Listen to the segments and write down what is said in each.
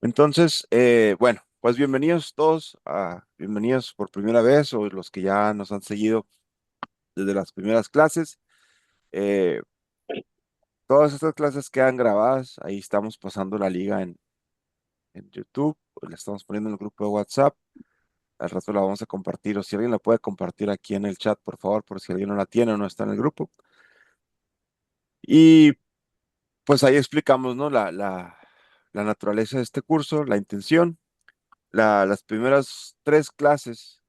Entonces, bueno, pues bienvenidos todos, bienvenidos por primera vez o los que ya nos han seguido desde las primeras clases. Eh, Todas estas clases quedan grabadas, ahí estamos pasando la liga en YouTube, la estamos poniendo en el grupo de WhatsApp, al rato la vamos a compartir o si alguien la puede compartir aquí en el chat, por favor, por si alguien no la tiene o no está en el grupo. Y pues ahí explicamos, ¿no? La naturaleza de este curso, la intención, las primeras tres clases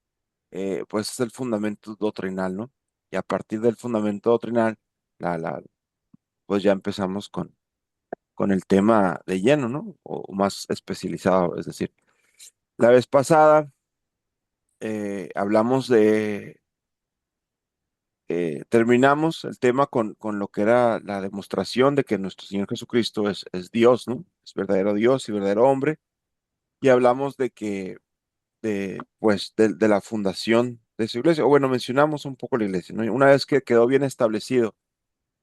pues es el fundamento doctrinal, ¿no? Y a partir del fundamento doctrinal, la, la, pues ya empezamos con el tema de lleno, ¿no? O más especializado, es decir, la vez pasada hablamos terminamos el tema con lo que era la demostración de que nuestro Señor Jesucristo es Dios, ¿no? Es verdadero Dios y verdadero hombre. Y hablamos de la fundación de su iglesia, o bueno, mencionamos un poco la iglesia, ¿no? Y una vez que quedó bien establecido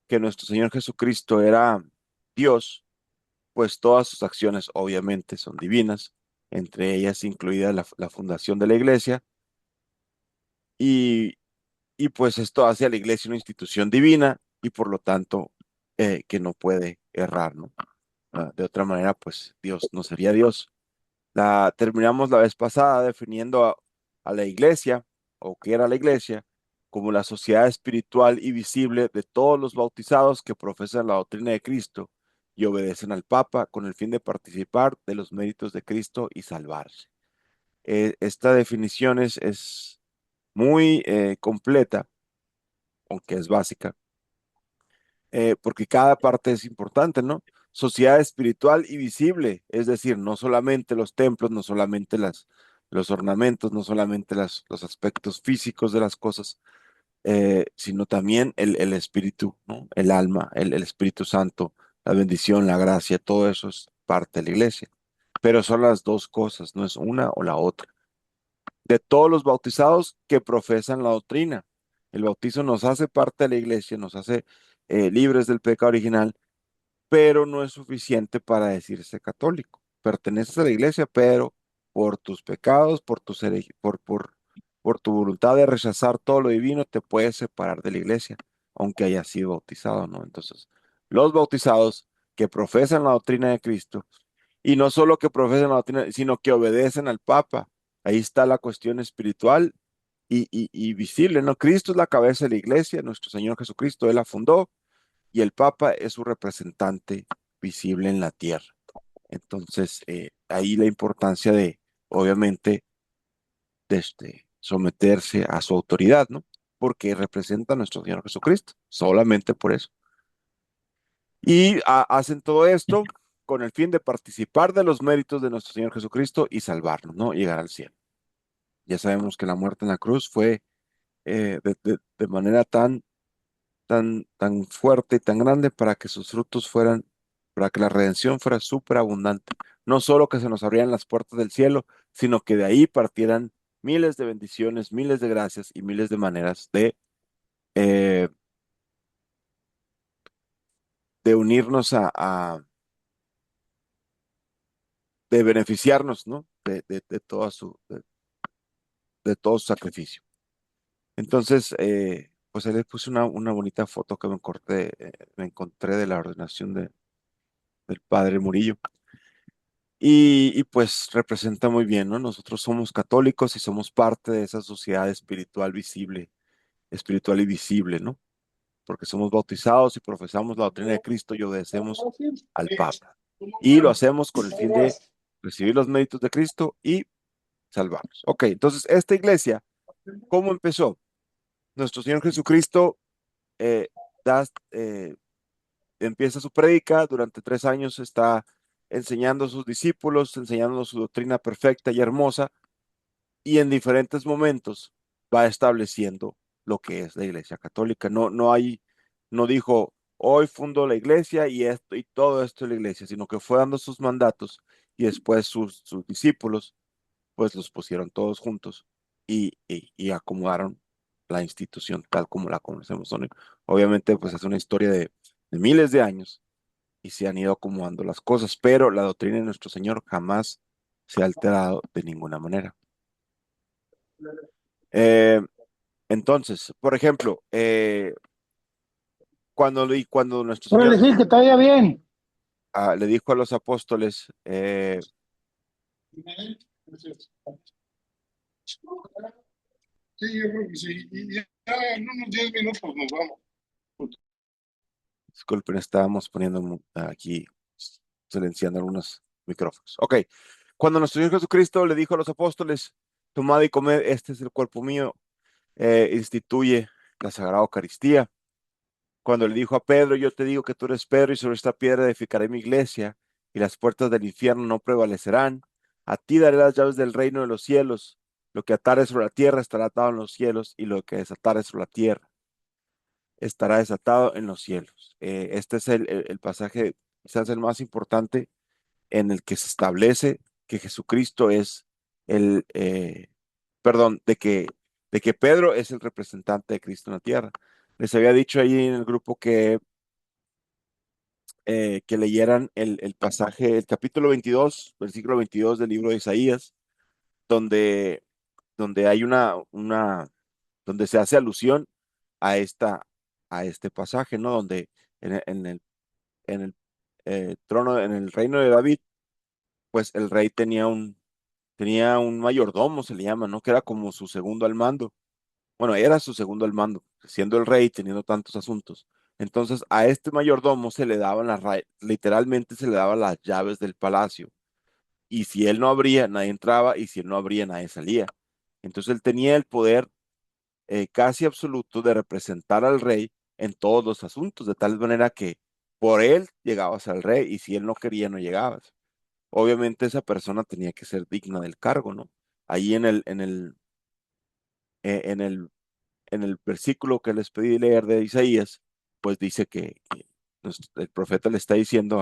que nuestro Señor Jesucristo era Dios, pues todas sus acciones obviamente son divinas, entre ellas incluida la fundación de la iglesia, y, y pues esto hace a la iglesia una institución divina y por lo tanto que no puede errar, ¿no? De otra manera, pues Dios no sería Dios. Terminamos la vez pasada definiendo a la iglesia, o qué era la iglesia, como la sociedad espiritual y visible de todos los bautizados que profesan la doctrina de Cristo y obedecen al Papa con el fin de participar de los méritos de Cristo y salvarse. Esta definición es muy completa, aunque es básica, porque cada parte es importante, ¿no? Sociedad espiritual y visible, es decir, no solamente los templos, no solamente los ornamentos, no solamente los aspectos físicos de las cosas, sino también el espíritu, ¿no? El alma, el Espíritu Santo, la bendición, la gracia, todo eso es parte de la iglesia. Pero son las dos cosas, no es una o la otra. De todos los bautizados que profesan la doctrina, el bautizo nos hace parte de la iglesia, nos hace libres del pecado original, pero no es suficiente para decirse católico. Perteneces a la iglesia, pero por tus pecados, por tu voluntad de rechazar todo lo divino, te puedes separar de la iglesia, aunque hayas sido bautizado, ¿no? Entonces, los bautizados que profesan la doctrina de Cristo, y no solo que profesan la doctrina, sino que obedecen al Papa. Ahí está la cuestión espiritual y visible, ¿no? Cristo es la cabeza de la iglesia, nuestro Señor Jesucristo, Él la fundó y el Papa es su representante visible en la tierra. Entonces, ahí la importancia de, obviamente, someterse a su autoridad, ¿no? Porque representa a nuestro Señor Jesucristo, solamente por eso. Y hacen todo esto con el fin de participar de los méritos de nuestro Señor Jesucristo y salvarnos, ¿no? Llegar al cielo. Ya sabemos que la muerte en la cruz fue de manera tan fuerte y tan grande para que sus frutos fueran, para que la redención fuera súper abundante. No solo que se nos abrieran las puertas del cielo, sino que de ahí partieran miles de bendiciones, miles de gracias y miles de maneras eh, de unirnos de beneficiarnos, ¿no? De todo su sacrificio. Entonces, pues ahí les puse una bonita foto que me encontré de la ordenación del padre Murillo. Pues representa muy bien, ¿no? Nosotros somos católicos y somos parte de esa sociedad espiritual visible, espiritual y visible, ¿no? Porque somos bautizados y profesamos la doctrina de Cristo y obedecemos al Papa. Y lo hacemos con el fin de recibir los méritos de Cristo y salvarnos. Ok, entonces esta iglesia, ¿cómo empezó? Nuestro Señor Jesucristo eh, da, eh, empieza su prédica, durante 3 años está enseñando a sus discípulos, enseñándonos su doctrina perfecta y hermosa, y en diferentes momentos va estableciendo lo que es la Iglesia Católica. No dijo, hoy fundo la iglesia y esto y todo esto es la iglesia, sino que fue dando sus mandatos y después sus discípulos, pues los pusieron todos juntos y acomodaron la institución tal como la conocemos hoy. Obviamente, pues es una historia de miles de años, y se han ido acomodando las cosas, pero la doctrina de nuestro Señor jamás se ha alterado de ninguna manera. Eh, entonces, por ejemplo, cuando nuestro Órale, Señor Gil, que te vaya bien. le dijo a los apóstoles, Sí, yo creo que sí. Y ya en unos 10 minutos nos vamos. disculpen, estábamos poniendo aquí, silenciando algunos micrófonos. Ok, cuando nuestro Señor Jesucristo le dijo a los apóstoles, tomad y comed, este es el cuerpo mío, instituye la Sagrada Eucaristía. Cuando le dijo a Pedro, yo te digo que tú eres Pedro y sobre esta piedra edificaré mi iglesia y las puertas del infierno no prevalecerán. A ti daré las llaves del reino de los cielos. Lo que atares sobre la tierra estará atado en los cielos y lo que desatares sobre la tierra estará desatado en los cielos. Este es el pasaje, quizás el más importante en el que se establece que Jesucristo es el, perdón, de que Pedro es el representante de Cristo en la tierra. Les había dicho ahí en el grupo que leyeran el pasaje, el capítulo 22, versículo 22 del libro de Isaías, donde, donde hay donde se hace alusión a a este pasaje, ¿no? Donde en el trono, en el reino de David, pues el rey tenía un mayordomo, se le llama, ¿no? Que era como su segundo al mando. Bueno, era su segundo al mando, siendo el rey, teniendo tantos asuntos. Entonces, a este mayordomo se le daban literalmente se le daban las llaves del palacio. Y si él no abría, nadie entraba, y si él no abría, nadie salía. Entonces, él tenía el poder casi absoluto de representar al rey en todos los asuntos, de tal manera que por él llegabas al rey, y si él no quería, no llegabas. Obviamente, esa persona tenía que ser digna del cargo, ¿no? Ahí en el en el versículo que les pedí leer de Isaías, pues dice que el profeta le está diciendo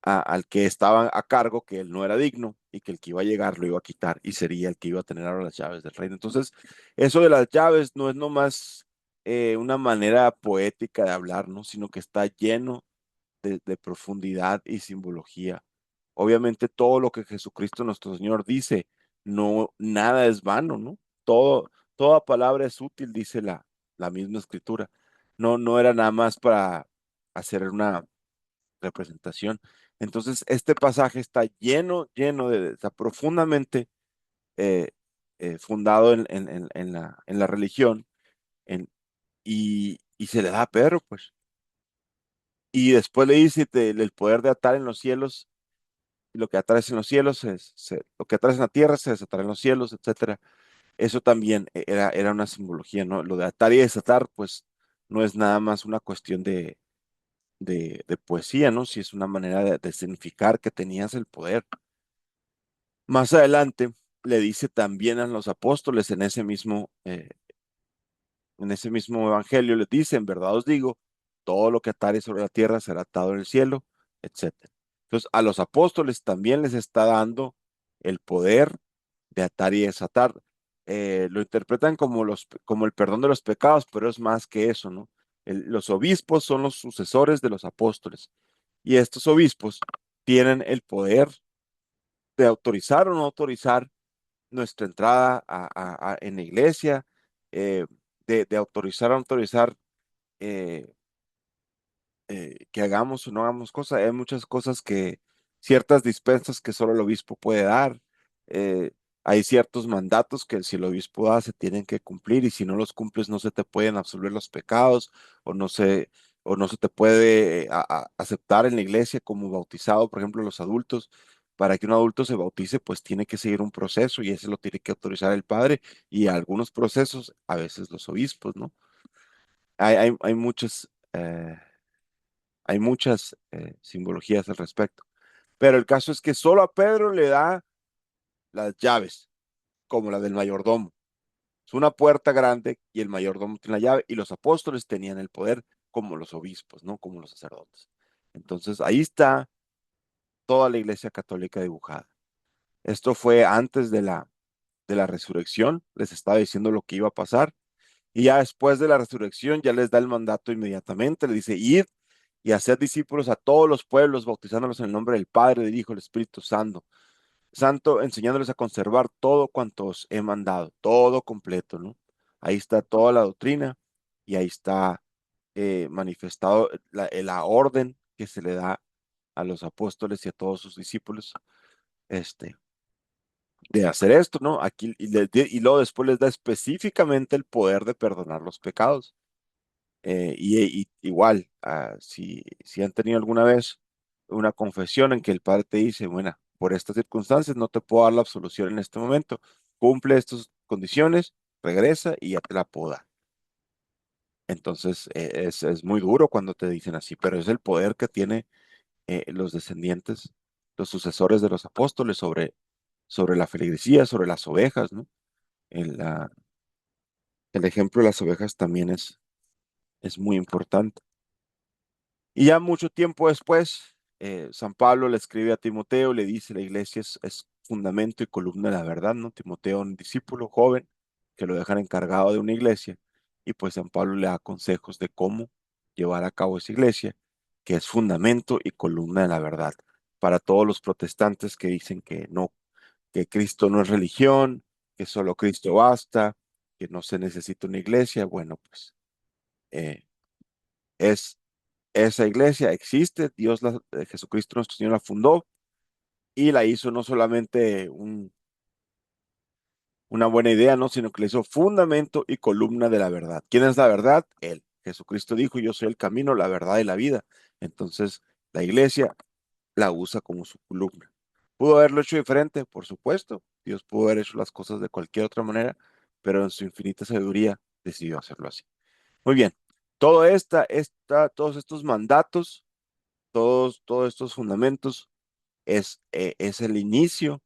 al que estaba a cargo que él no era digno y que el que iba a llegar lo iba a quitar y sería el que iba a tener ahora las llaves del reino. Entonces, eso de las llaves no es nomás una manera poética de hablar, ¿no? Sino que está lleno de profundidad y simbología. Obviamente todo lo que Jesucristo nuestro Señor dice, no, nada es vano, ¿no? Toda palabra es útil, dice la misma escritura. No, no era nada más para hacer una representación. Entonces, este pasaje está está profundamente eh, fundado en la religión en, y se le da a Pedro, pues. Y después le dice el poder de atar en los cielos, y lo que atraes en los cielos, lo que atraes en la tierra se desatará en los cielos, etcétera. Eso también era una simbología, ¿no? Lo de atar y desatar, pues no es nada más una cuestión de poesía, ¿no? Si es una manera de significar que tenías el poder. Más adelante le dice también a los apóstoles en ese mismo evangelio, les dice, en verdad os digo, todo lo que atare sobre la tierra será atado en el cielo, etcétera. Entonces, a los apóstoles también les está dando el poder de atar y desatar. Lo interpretan como el perdón de los pecados, pero es más que eso, ¿no? Los obispos son los sucesores de los apóstoles y estos obispos tienen el poder de autorizar o no autorizar nuestra entrada en la iglesia, eh, de autorizar o no autorizar eh, que hagamos o no hagamos cosas. Hay muchas cosas ciertas dispensas que solo el obispo puede dar. eh, Hay ciertos mandatos que si el obispo da se tienen que cumplir y si no los cumples no se te pueden absolver los pecados o o no se te puede aceptar en la iglesia como bautizado, por ejemplo, los adultos. Para que un adulto se bautice, pues tiene que seguir un proceso y ese lo tiene que autorizar el padre y algunos procesos, a veces los obispos, ¿no? Hay hay muchas simbologías al respecto. Pero el caso es que solo a Pedro le da las llaves, como la del mayordomo. Es una puerta grande y el mayordomo tiene la llave y los apóstoles tenían el poder como los obispos, ¿no? Como los sacerdotes. Entonces ahí está toda la iglesia católica dibujada. Esto fue antes de la resurrección, les estaba diciendo lo que iba a pasar. Y ya después de la resurrección ya les da el mandato inmediatamente, le dice, id y hacer discípulos a todos los pueblos, bautizándolos en el nombre del Padre, del Hijo, del Espíritu Santo, enseñándoles a conservar todo cuanto os he mandado, todo completo, ¿no? Ahí está toda la doctrina y ahí está manifestado la orden que se le da a los apóstoles y a todos sus discípulos, este, de hacer esto, ¿no? Aquí, y luego después les da específicamente el poder de perdonar los pecados. Y igual, si han tenido alguna vez una confesión en que el Padre te dice, bueno, por estas circunstancias no te puedo dar la absolución en este momento, cumple estas condiciones, regresa y ya te la puedo dar. Entonces, es muy duro cuando te dicen así, pero es el poder que tiene los descendientes, los sucesores de los apóstoles sobre la feligresía, sobre las ovejas, ¿no? El, la- el ejemplo de las ovejas también es muy importante. Y ya mucho tiempo después, San Pablo le escribe a Timoteo, le dice, la iglesia es fundamento y columna de la verdad, ¿no? Timoteo, un discípulo joven, que lo dejan encargado de una iglesia, y pues San Pablo le da consejos de cómo llevar a cabo esa iglesia, que es fundamento y columna de la verdad. Para todos los protestantes que dicen que no, que Cristo no es religión, que solo Cristo basta, que no se necesita una iglesia, bueno, pues eh, es esa iglesia existe, Jesucristo nuestro Señor la fundó y la hizo no solamente una buena idea, no, sino que la hizo fundamento y columna de la verdad. ¿Quién es la verdad? Él. Jesucristo dijo, yo soy el camino, la verdad y la vida. Entonces, la iglesia la usa como su columna. ¿Pudo haberlo hecho diferente? Por supuesto. Dios pudo haber hecho las cosas de cualquier otra manera, pero en su infinita sabiduría decidió hacerlo así. Muy bien. Todos estos mandatos, todos estos fundamentos es el inicio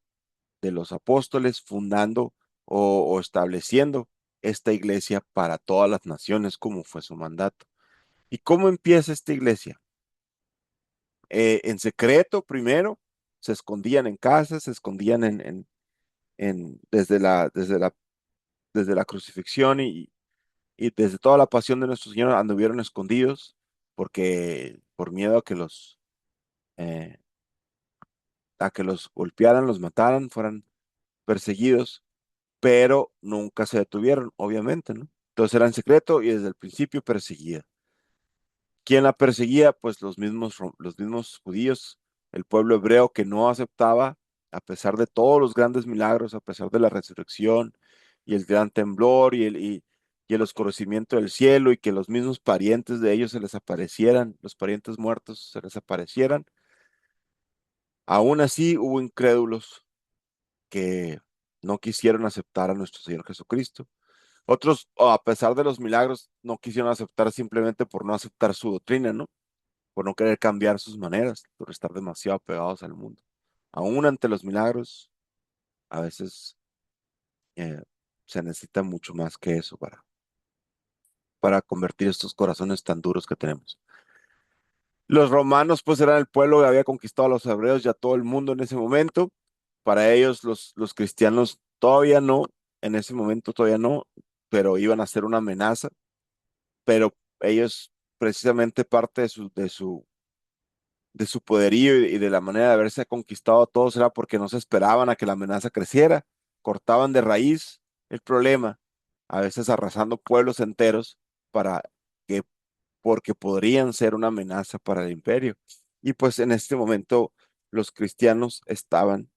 de los apóstoles fundando o estableciendo esta iglesia para todas las naciones, como fue su mandato. ¿Y cómo empieza esta iglesia? En secreto primero, se escondían en casas, se escondían desde la crucifixión y desde toda la pasión de nuestro Señor anduvieron escondidos porque por miedo eh, a que los golpearan, los mataran, fueran perseguidos, pero nunca se detuvieron, obviamente, ¿no? Entonces era en secreto y desde el principio perseguida. ¿Quién la perseguía? Pues los mismos judíos, el pueblo hebreo que no aceptaba, a pesar de todos los grandes milagros, a pesar de la resurrección y el gran temblor y el oscurecimiento del cielo y que los mismos parientes de ellos se les aparecieran, los parientes muertos se les aparecieran. Aún así hubo incrédulos que no quisieron aceptar a nuestro Señor Jesucristo. Otros, a pesar de los milagros, no quisieron aceptar simplemente por no aceptar su doctrina, ¿no? Por no querer cambiar sus maneras, por estar demasiado apegados al mundo. Aún ante los milagros, a veces eh, se necesita mucho más que eso para convertir estos corazones tan duros que tenemos. Los romanos, pues, eran el pueblo que había conquistado a los hebreos y a todo el mundo en ese momento. Para ellos, los cristianos todavía no, en ese momento todavía no, pero iban a ser una amenaza. Pero ellos, precisamente parte de su poderío y de la manera de haberse conquistado a todos era porque no se esperaban a que la amenaza creciera, cortaban de raíz el problema, a veces arrasando pueblos enteros para que, porque podrían ser una amenaza para el imperio. Y pues en este momento los cristianos estaban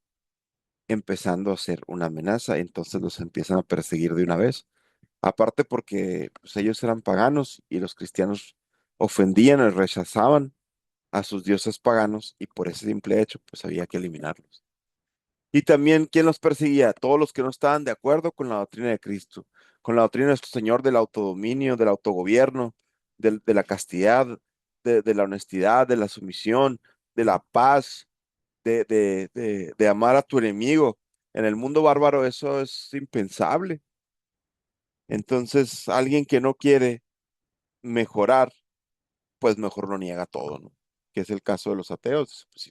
empezando a ser una amenaza, entonces los empiezan a perseguir de una vez. Aparte porque pues, ellos eran paganos y los cristianos ofendían y rechazaban a sus dioses paganos y por ese simple hecho pues había que eliminarlos. Y también, ¿quién los perseguía? Todos los que no estaban de acuerdo con la doctrina de Cristo, con la doctrina de nuestro Señor del autodominio, del autogobierno, de la castidad, de la honestidad, de la sumisión, de la paz, de amar a tu enemigo. En el mundo bárbaro eso es impensable. Entonces, alguien que no quiere mejorar, pues mejor lo niega todo, ¿no? Que es el caso de los ateos. Pues,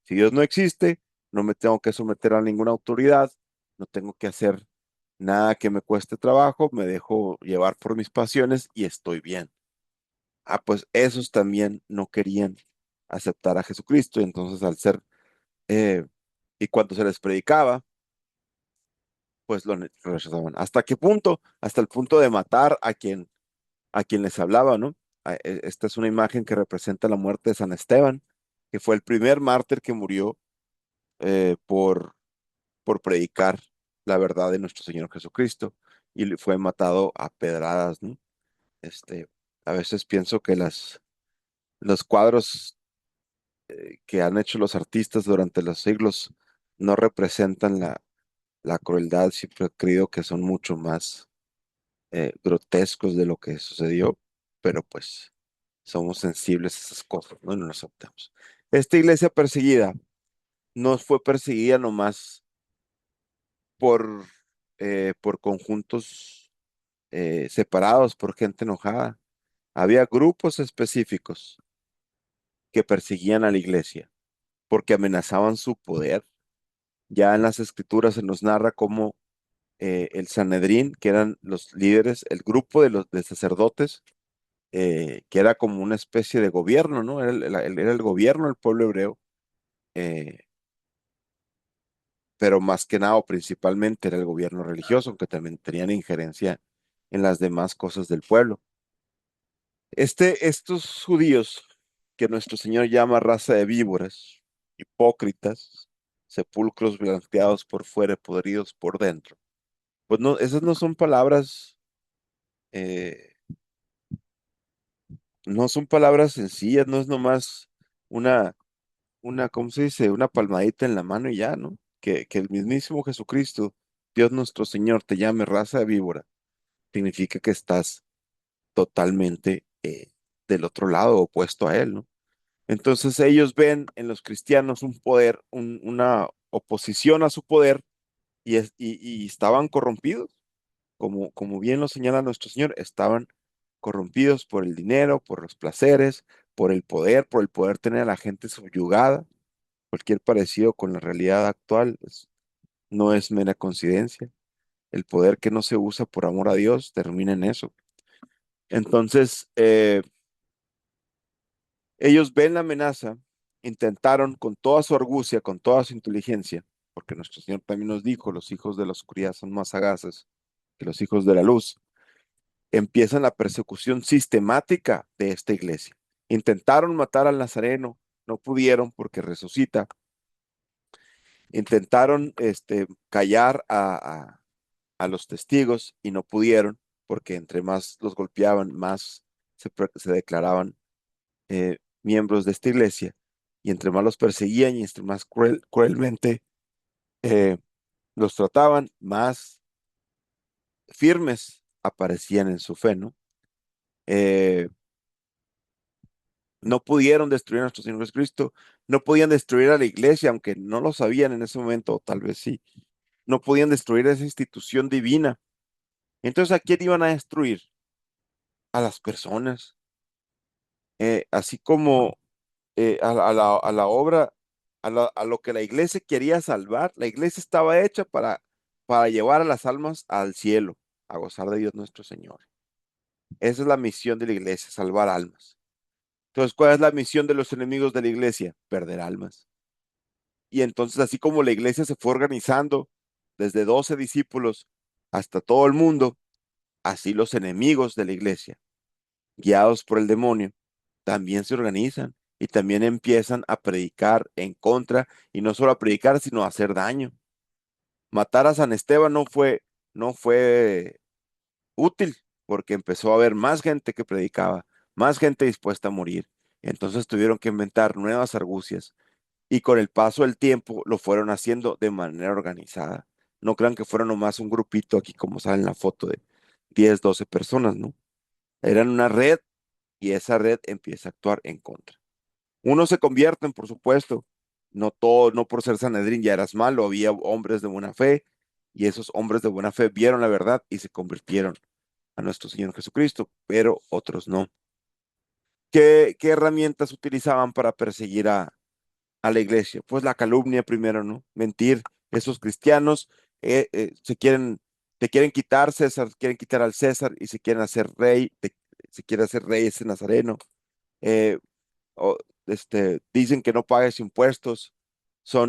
si Dios no existe, no me tengo que someter a ninguna autoridad, no tengo que hacer nada que me cueste trabajo, me dejo llevar por mis pasiones y estoy bien. pues esos también no querían aceptar a Jesucristo, y entonces al ser, eh, y cuando se les predicaba, pues lo rechazaban. ¿Hasta qué punto? Hasta el punto de matar a quien les hablaba, ¿no? Esta es una imagen que representa la muerte de San Esteban, que fue el primer mártir que murió por predicar la verdad de nuestro Señor Jesucristo, y fue matado a pedradas, ¿no? Este, a veces pienso que los cuadros que han hecho los artistas durante los siglos no representan la crueldad. Siempre he creído que son mucho más grotescos de lo que sucedió, pero pues somos sensibles a esas cosas, ¿no? Y no nos aceptamos. Esta iglesia perseguida no fue perseguida nomás por, por conjuntos separados, por gente enojada. Había grupos específicos que perseguían a la iglesia porque amenazaban su poder. Ya en las escrituras se nos narra cómo el Sanedrín, que eran los líderes, el grupo de los de sacerdotes, que era como una especie de gobierno, ¿no? Era el gobierno del pueblo hebreo, eh, pero más que nada, o principalmente era el gobierno religioso, aunque también tenían injerencia en las demás cosas del pueblo. Estos judíos, que nuestro Señor llama raza de víboras, hipócritas, sepulcros blanqueados por fuera y podridos por dentro, pues no, esas no son palabras, eh, no son palabras sencillas, no es nomás una, ¿cómo se dice? Una palmadita en la mano y ya, ¿no? Que el mismísimo Jesucristo, Dios nuestro Señor, te llame raza de víbora, significa que estás totalmente del otro lado, opuesto a Él, ¿no? Entonces ellos ven en los cristianos un poder, una oposición a su poder, y estaban corrompidos, como bien lo señala nuestro Señor, estaban corrompidos por el dinero, por los placeres, por el poder tener a la gente subyugada. Cualquier parecido con la realidad actual no es mera coincidencia. El poder que no se usa por amor a Dios termina en eso. Entonces, ellos ven la amenaza, intentaron con toda su argucia, con toda su inteligencia, porque nuestro Señor también nos dijo, los hijos de la oscuridad son más sagaces que los hijos de la luz. Empiezan la persecución sistemática de esta iglesia. Intentaron matar al Nazareno, no pudieron porque resucita. Intentaron callar a los testigos y no pudieron, porque entre más los golpeaban, más se declaraban miembros de esta iglesia, y entre más los perseguían y entre más cruelmente eh, los trataban, más firmes aparecían en su fe, ¿no? Eh, no pudieron destruir a nuestro Señor Jesucristo, no podían destruir a la iglesia, aunque no lo sabían en ese momento, o tal vez sí, no podían destruir esa institución divina. Entonces, ¿a quién iban a destruir? A las personas, así como a la obra, a lo que la iglesia quería salvar. La iglesia estaba hecha para llevar a las almas al cielo, a gozar de Dios nuestro Señor. Esa es la misión de la iglesia, salvar almas. Entonces, ¿cuál es la misión de los enemigos de la iglesia? Perder almas. Y entonces, así como la iglesia se fue organizando desde 12 discípulos hasta todo el mundo, así los enemigos de la iglesia, guiados por el demonio, también se organizan y también empiezan a predicar en contra, y no solo a predicar, sino a hacer daño. Matar a San Esteban no fue útil, porque empezó a haber más gente que predicaba, más gente dispuesta a morir. Entonces tuvieron que inventar nuevas argucias, y con el paso del tiempo lo fueron haciendo de manera organizada. No crean que fueron nomás un grupito aquí como sale en la foto de 10 12 personas, ¿no? Eran una red, y esa red empieza a actuar en contra. Unos se convierten, por supuesto. No todo, no por ser Sanedrín ya eras malo, había hombres de buena fe, y esos hombres de buena fe vieron la verdad y se convirtieron a nuestro Señor Jesucristo, pero otros no. ¿Qué herramientas utilizaban para perseguir a la iglesia? Pues la calumnia primero, ¿no? Mentir. Esos cristianos te quieren quitar César, quieren quitar al César y se quieren hacer rey se quiere hacer rey ese nazareno. Eh, o, dicen que no pagues impuestos,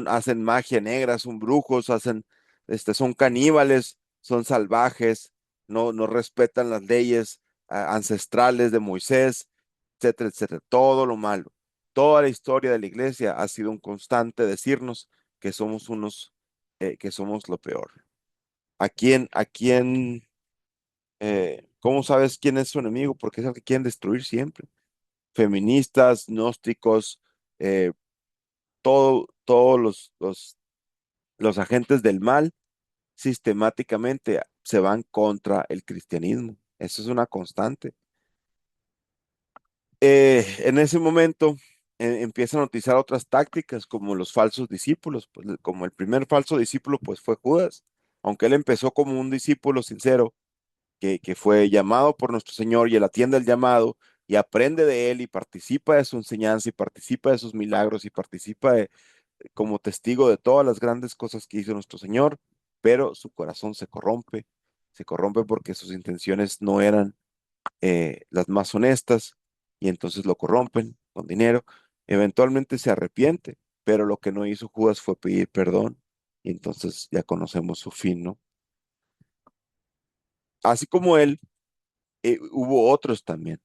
hacen magia negra, son brujos, son caníbales, son salvajes, no respetan las leyes ancestrales de Moisés, etcétera, etcétera. Todo lo malo. Toda la historia de la iglesia ha sido un constante decirnos que somos que somos lo peor. ¿Cómo sabes quién es su enemigo? Porque es el que quieren destruir siempre. Feministas, gnósticos, eh, todos los agentes del mal sistemáticamente se van contra el cristianismo. Eso es una constante. En ese momento empiezan a utilizar otras tácticas como los falsos discípulos, pues, como el primer falso discípulo pues fue Judas, aunque él empezó como un discípulo sincero que fue llamado por nuestro Señor y él atiende el llamado y aprende de él y participa de su enseñanza y participa de sus milagros y participa como testigo de todas las grandes cosas que hizo nuestro Señor, pero su corazón se corrompe porque sus intenciones no eran las más honestas y entonces lo corrompen con dinero. Eventualmente se arrepiente, pero lo que no hizo Judas fue pedir perdón y entonces ya conocemos su fin, ¿no? Así como él, hubo otros también.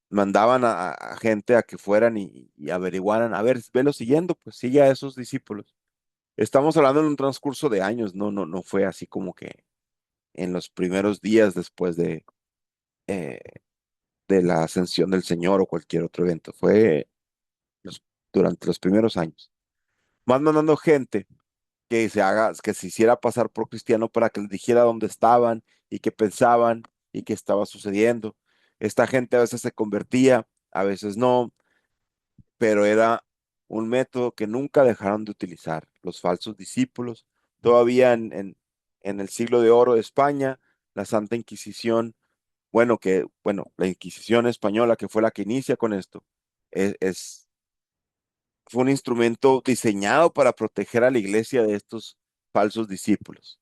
Mandaban a gente a que fueran y averiguaran, a ver, velo siguiendo, pues sigue a esos discípulos. Estamos hablando en un transcurso de años, no fue así como que en los primeros días después eh, de la ascensión del Señor o cualquier otro evento, fue los- durante los primeros años. Más mandando gente que se hiciera pasar por cristiano para que les dijera dónde estaban y qué pensaban y qué estaba sucediendo. Esta gente a veces se convertía, a veces no, pero era un método que nunca dejaron de utilizar los falsos discípulos. Todavía en el siglo de oro de España, la Santa Inquisición, la Inquisición española, que fue la que inicia con esto, fue un instrumento diseñado para proteger a la iglesia de estos falsos discípulos.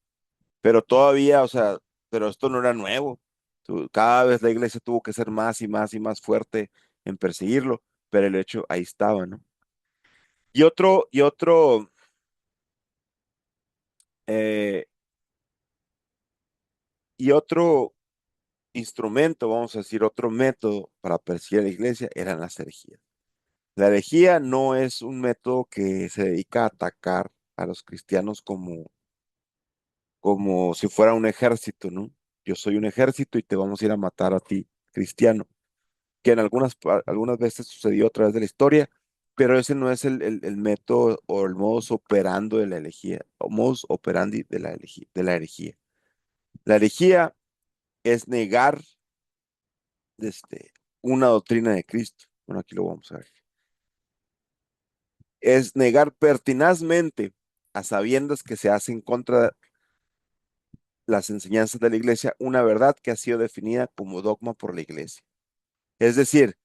Pero todavía, o sea, pero esto no era nuevo. Cada vez la iglesia tuvo que ser más y más y más fuerte en perseguirlo, pero el hecho ahí estaba, ¿no? Y eh, y otro instrumento, vamos a decir, otro método para perseguir a la iglesia eran las herejías. La herejía no es un método que se dedica a atacar a los cristianos como si fuera un ejército, ¿no? Yo soy un ejército y te vamos a ir a matar a ti, cristiano, que en algunas veces sucedió a través de la historia, pero ese no es el método o el modus operandi de la herejía, o modus operandi de la herejía. La herejía es negar una doctrina de Cristo. Bueno, aquí lo vamos a ver. Es negar pertinazmente a sabiendas que se hacen contra las enseñanzas de la iglesia una verdad que ha sido definida como dogma por la iglesia. Es decir,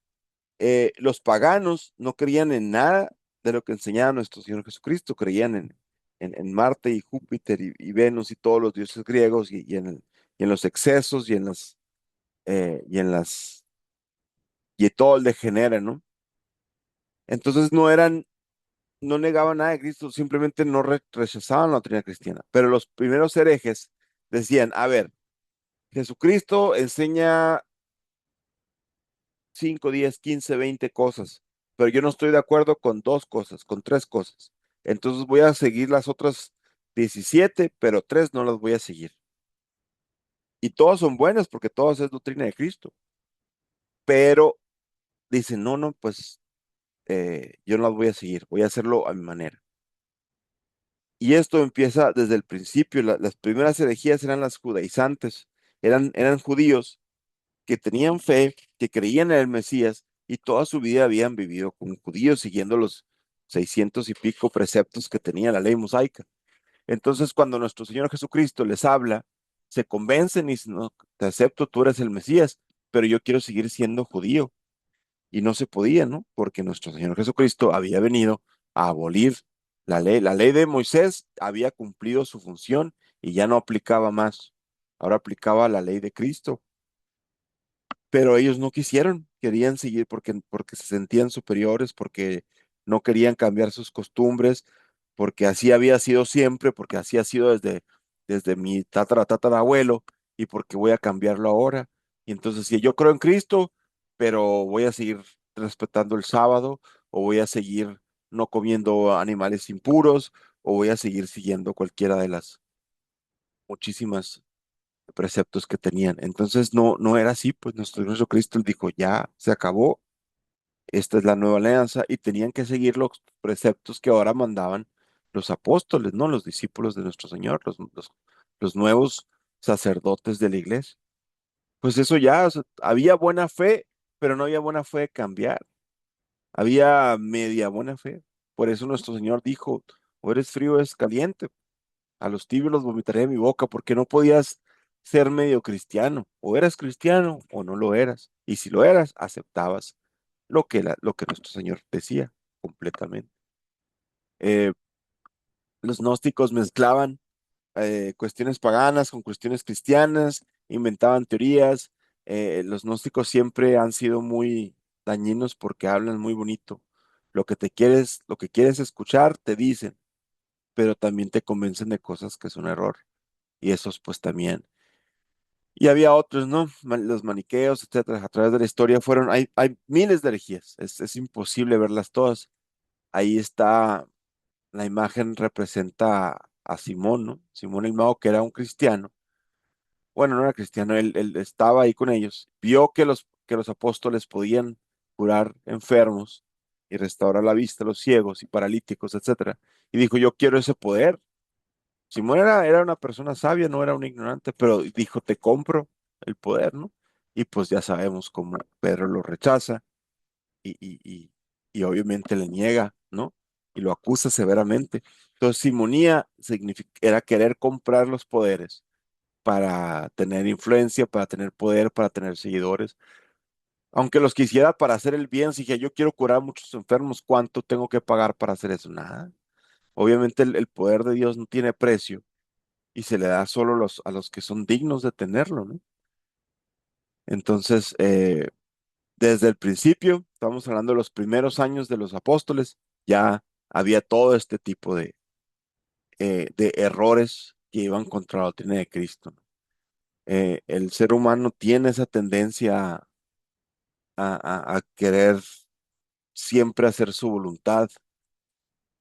los paganos no creían en nada de lo que enseñaba nuestro Señor Jesucristo, creían en Marte y Júpiter y Venus y todos los dioses griegos y en los excesos y en las y todo el degenere, ¿no? Entonces no negaban nada de Cristo, simplemente no rechazaban la doctrina cristiana. Pero los primeros herejes decían, a ver, Jesucristo enseña 5, 10, 15, 20 cosas, pero yo no estoy de acuerdo con dos cosas, con tres cosas. Entonces voy a seguir las otras 17, pero tres no las voy a seguir. Y todas son buenas porque todas es doctrina de Cristo. Pero dicen, no, pues yo no las voy a seguir, voy a hacerlo a mi manera. Y esto empieza desde el principio. Las primeras herejías eran las judaizantes, eran judíos que tenían fe, que creían en el Mesías y toda su vida habían vivido como judíos siguiendo los 600 y pico preceptos que tenía la ley mosaica. Entonces, cuando nuestro Señor Jesucristo les habla, se convencen y dicen, no, te acepto, tú eres el Mesías, pero yo quiero seguir siendo judío. Y no se podía, ¿no? Porque nuestro Señor Jesucristo había venido a abolir la ley. La ley de Moisés había cumplido su función y ya no aplicaba más. Ahora aplicaba la ley de Cristo. pero ellos no quisieron, querían seguir porque se sentían superiores, porque no querían cambiar sus costumbres, porque así había sido siempre, porque así ha sido desde mi tatarabuelo, y porque voy a cambiarlo ahora. Y entonces, si yo creo en Cristo, pero voy a seguir respetando el sábado, o voy a seguir no comiendo animales impuros, o voy a seguir siguiendo cualquiera de las muchísimas preceptos que tenían. Entonces no era así, pues nuestro Señor Jesucristo dijo, ya se acabó, esta es la nueva alianza, y tenían que seguir los preceptos que ahora mandaban los apóstoles, ¿no? Los discípulos de nuestro Señor, los nuevos sacerdotes de la iglesia. Pues eso ya, o sea, había buena fe, pero no había buena fe de cambiar, había media buena fe. Por eso nuestro Señor dijo, o eres frío o eres caliente. A los tibios los vomitaré de mi boca, porque no podías ser medio cristiano. O eras cristiano o no lo eras. Y si lo eras, aceptabas lo que nuestro Señor decía completamente. Eh, los gnósticos mezclaban cuestiones paganas con cuestiones cristianas, inventaban teorías. Los gnósticos siempre han sido muy dañinos porque hablan muy bonito. Lo que quieres escuchar, te dicen, pero también te convencen de cosas que son error. Y esos pues también. Y había otros, ¿no? Los maniqueos, etcétera. A través de la historia hay miles de herejías. Es imposible verlas todas. Ahí está, la imagen representa a Simón, ¿no? Simón el Mago, que era un cristiano. Bueno, no era cristiano, él estaba ahí con ellos. Vio que los apóstoles podían curar enfermos y restaurar la vista a los ciegos y paralíticos, etcétera. Y dijo, yo quiero ese poder. Simón era una persona sabia, no era un ignorante, pero dijo, te compro el poder, ¿no? Y pues ya sabemos cómo Pedro lo rechaza y, y, y, y obviamente le niega, ¿no? Y lo acusa severamente. Entonces, simonía era querer comprar los poderes para tener influencia, para tener poder, para tener seguidores. Aunque los quisiera para hacer el bien, si dije, yo quiero curar a muchos enfermos, ¿cuánto tengo que pagar para hacer eso? Nada. Obviamente el poder de Dios no tiene precio y se le da solo a los que son dignos de tenerlo, ¿no? Entonces, desde el principio, estamos hablando de los primeros años de los apóstoles, ya había todo este tipo de errores que iban contra la doctrina de Cristo, ¿no? El ser humano tiene esa tendencia a querer siempre hacer su voluntad.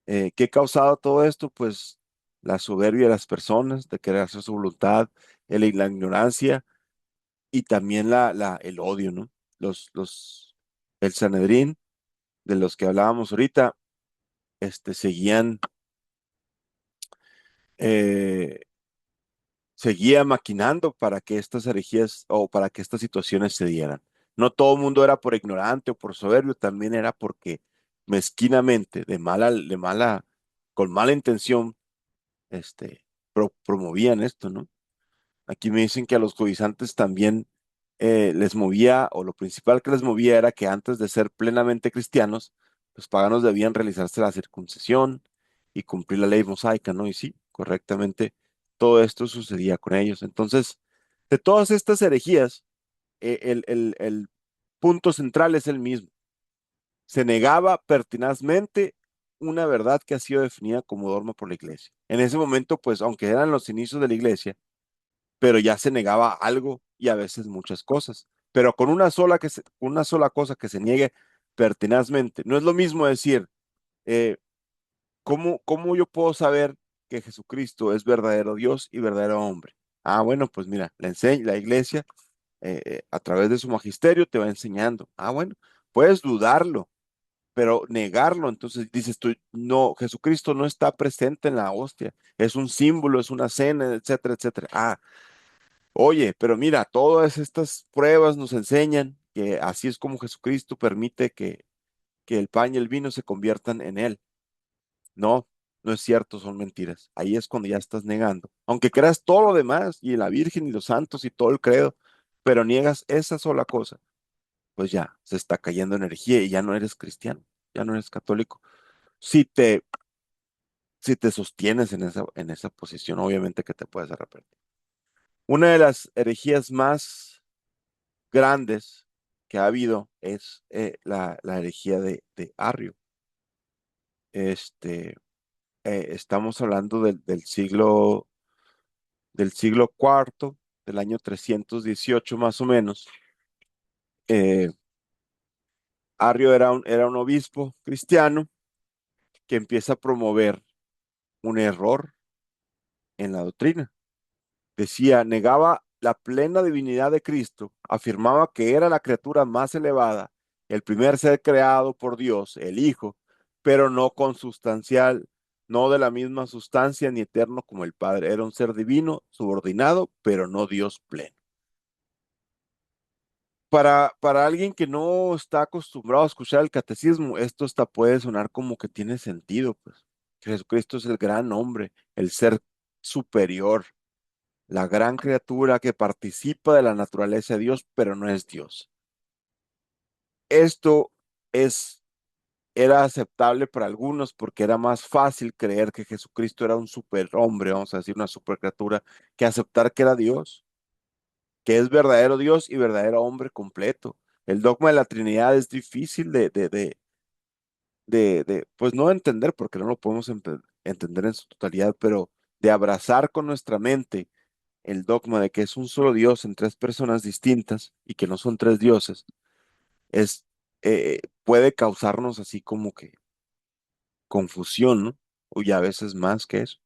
¿Qué ha causado todo esto? Pues la soberbia de las personas, de querer hacer su voluntad, la ignorancia y también el odio, ¿no? El Sanedrín, de los que hablábamos ahorita, seguían, eh, seguía maquinando para que estas herejías o para que estas situaciones se dieran. No todo el mundo era por ignorante o por soberbio, también era porque mezquinamente, con mala intención, promovían esto, ¿no? Aquí me dicen que a los judaizantes también les movía, o lo principal que les movía era que antes de ser plenamente cristianos, los paganos debían realizarse la circuncisión y cumplir la ley mosaica, ¿no? Y sí, correctamente, todo esto sucedía con ellos. Entonces, de todas estas herejías, el punto central es el mismo. Se negaba pertinazmente una verdad que ha sido definida como dogma por la iglesia. En ese momento, pues, aunque eran los inicios de la iglesia, pero ya se negaba algo y a veces muchas cosas. Pero con una sola cosa que se niegue pertinazmente. No es lo mismo decir, eh, ¿cómo yo puedo saber que Jesucristo es verdadero Dios y verdadero hombre? Ah, bueno, pues mira, la iglesia a través de su magisterio te va enseñando. Ah, bueno, puedes dudarlo, pero negarlo, entonces dices tú, no, Jesucristo no está presente en la hostia, es un símbolo, es una cena, etcétera, etcétera. Ah, oye, pero mira, todas estas pruebas nos enseñan que así es como Jesucristo permite que el pan y el vino se conviertan en Él. No, no es cierto, son mentiras. Ahí es cuando ya estás negando. Aunque creas todo lo demás, y la Virgen y los santos y todo el credo, pero niegas esa sola cosa, pues ya se está cayendo energía y ya no eres cristiano, ya no eres católico. Si te, si te sostienes en esa posición, obviamente que te puedes arrepentir. Una de las herejías más grandes que ha habido es la herejía de Arrio. Este, estamos hablando del siglo cuarto, del año 318 más o menos. Eh, Arrio era un obispo cristiano que empieza a promover un error en la doctrina. Decía, negaba la plena divinidad de Cristo, afirmaba que era la criatura más elevada, el primer ser creado por Dios, el Hijo, pero no consubstancial, no de la misma sustancia ni eterno como el Padre. Era un ser divino, subordinado, pero no Dios pleno. Para alguien que no está acostumbrado a escuchar el catecismo, esto hasta puede sonar como que tiene sentido, pues. Jesucristo es el gran hombre, el ser superior, la gran criatura que participa de la naturaleza de Dios, pero no es Dios. Esto es, era aceptable para algunos porque era más fácil creer que Jesucristo era un superhombre, vamos a decir, una supercriatura, que aceptar que era Dios, que es verdadero Dios y verdadero hombre completo. El dogma de la Trinidad es difícil pues no entender, porque no lo podemos entender en su totalidad, pero de abrazar con nuestra mente el dogma de que es un solo Dios en tres personas distintas y que no son tres dioses, es, puede causarnos así como que confusión, ¿no? O ya a veces más que eso.